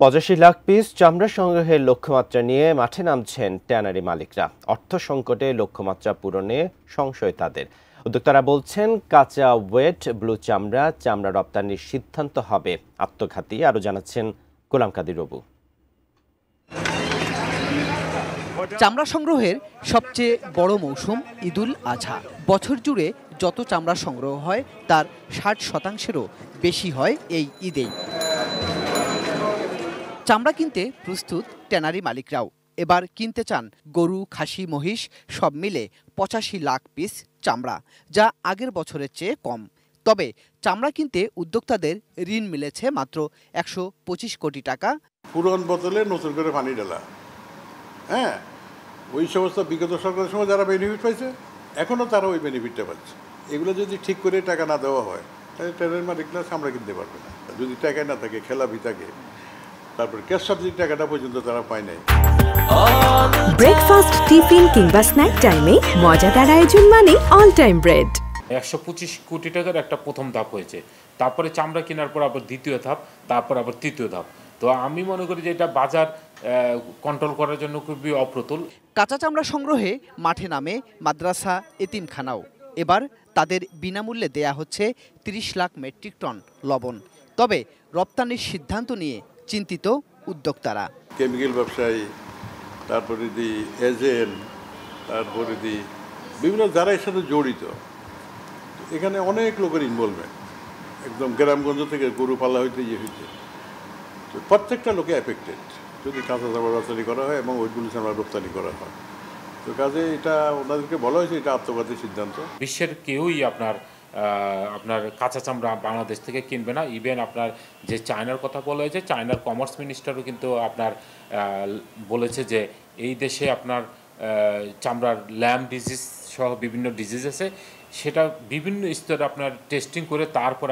৮৫ lakh piece চামড়া সংগ্রহের লক্ষ্যমাত্রা নিয়ে মাঠে নামছেন ট্যানারি মালিকরা। অর্থ সংকটে লক্ষ্যমাত্রা পূরণে সংশয় তাদের। উদ্যোক্তারা বলছেন, কাঁচা ওয়েট ব্লু চামড়া রপ্তানির সিদ্ধান্ত হবে আত্মঘাতী। আরও জানাচ্ছেন গোলাম কাদির রবু। চামড়া সংগ্রহের সবচেয়ে বড় মৌসুম ঈদুল আজহা। বছর জুড়ে যত চামড়া সংগ্রহ হয় তার ৬০%-এরও বেশি হয় এই ঈদেই। চামড়া কিনতে প্রস্তুত ট্যানারি মালিকরাও। এবার কিনতে চান গরু, খাসি, মহিষ সব মিলে ৮৫ লাখ পিস চামড়া, যা আগের বছরের চেয়ে কম। তবে চামড়া কিনতে উদ্যোক্তাদের ঋণ মিলেছে মাত্র ১২৫ কোটি টাকা। পুরন বোতলে নতুন করে পানি ঢালা, হ্যাঁ, ওই সমস্ত বিগত সরকারের সময় যারা বেনিফিট পাইছে এখনও তারা ওই বেনিফিটটা পাচ্ছে। এগুলো যদি ঠিক করে টাকা না দেওয়া হয় তাহলে ট্যানারি মালিকরা চামড়া কিনতে পারবে না। যদি টাকা না থাকে, খেলাপি থাকে, তারপর ক্যাশ সাবসিডি টাকাটা পর্যন্ত তারা পায় নাই। ব্রেকফাস্ট, টিফিন কিংবা স্ন্যাক টাইমে মজাদার আয়োজন মানে অল টাইম ব্রেড। ১২৫ কোটি টাকার একটা প্রথম ধাপ হয়েছে, তারপরে চামড়া কেনার পর আবার দ্বিতীয় ধাপ, তারপর আবার তৃতীয় ধাপ। তো আমি মনে করি যে এটা বাজার কন্ট্রোল করার জন্য খুবই অপ্রতুল। কাঁচা চামড়া সংগ্রহে মাঠে নামে মাদ্রাসা, এতিমখানাও। এবার তাদের বিনামূল্যে দেয়া হচ্ছে ৩০ লাখ মেট্রিক টন লবণ। তবে রপ্তানির সিদ্ধান্ত নিয়ে চিন্তিত উদ্যোক্তারা। কেমিক্যাল ব্যবসায়ী, তারপরে এজেন্ট, তারপরে বিভিন্ন যারা এর সাথে জড়িত, এখানে অনেক লোকের ইনভলভমেন্ট, একদম গ্রামগঞ্জ থেকে গরু পালা হইতে হইতে তো প্রত্যেকটা লোকে এফেক্টেড যদি কাঁচা চামড়া রপ্তানি করা হয় এবং ওইগুলো চামড়া রপ্তানি করা হয়। তো কাজে এটা ওনাদেরকে বলা হয়েছে এটা আত্মঘাতী সিদ্ধান্ত। বিশ্বের কেউই আপনার কাঁচা চামড়া বাংলাদেশ থেকে কিনবে না। ইভেন আপনার যে চায়নার কথা বলা হয়েছে, চায়নার কমার্স মিনিস্টারও কিন্তু আপনার বলেছে যে এই দেশে আপনার চামড়ার ল্যাম্প ডিজিজ সহ বিভিন্ন ডিজিজ আছে, সেটা বিভিন্ন স্তরে আপনার টেস্টিং করে তারপর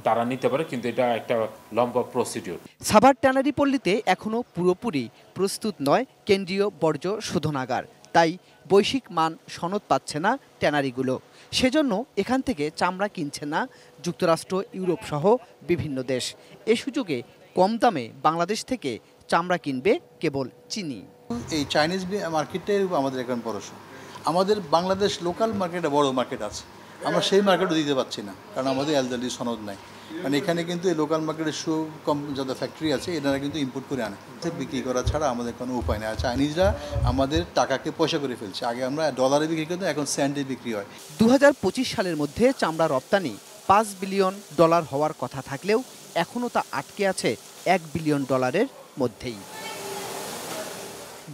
তারা নিতে পারে, কিন্তু এটা একটা লম্বা প্রসিডিউর। সাভার ট্যানারি পল্লীতে এখনও পুরোপুরি প্রস্তুত নয় কেন্দ্রীয় বর্জ্য শোধনাগার। তাই বৈশ্বিক মান সনদ পাচ্ছে না ট্যানারিগুলো। সেজন্য এখান থেকে চামড়া কিনছে না যুক্তরাষ্ট্র, ইউরোপ সহ বিভিন্ন দেশ। এ সুযোগে কম দামে বাংলাদেশ থেকে চামড়া কিনবে কেবল চিনি। এই চাইনিজ মার্কেটের আমাদের এখন ভরসা। আমাদের বাংলাদেশ লোকাল মার্কেটে বড় মার্কেট আছে, আমরা সেই মার্কেটও দিতে পারছি না, কারণ আমাদের এলজালি সনদ নাই। কারণ এখানে কিন্তু এই লোকাল মার্কেটের যত ফ্যাক্টরি আছে এনারা কিন্তু ইম্পোর্ট করে আনে, বিক্রি করা ছাড়া আমাদের কোনো উপায় নেই। আর চাইনিজরা আমাদের টাকাকে পয়সা করে ফেলছে। আগে আমরা ডলারে বিক্রি করতাম, এখন সেন্টে বিক্রি হয়। ২০২৫ সালের মধ্যে চামড়া রপ্তানি $5 বিলিয়ন হওয়ার কথা থাকলেও এখনও তা আটকে আছে $1 বিলিয়ন মধ্যেই।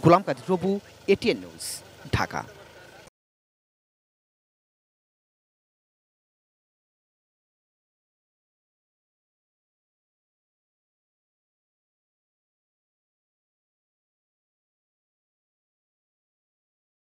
গোলাম কাদির রবু, এটিএন নিউজ, ঢাকা।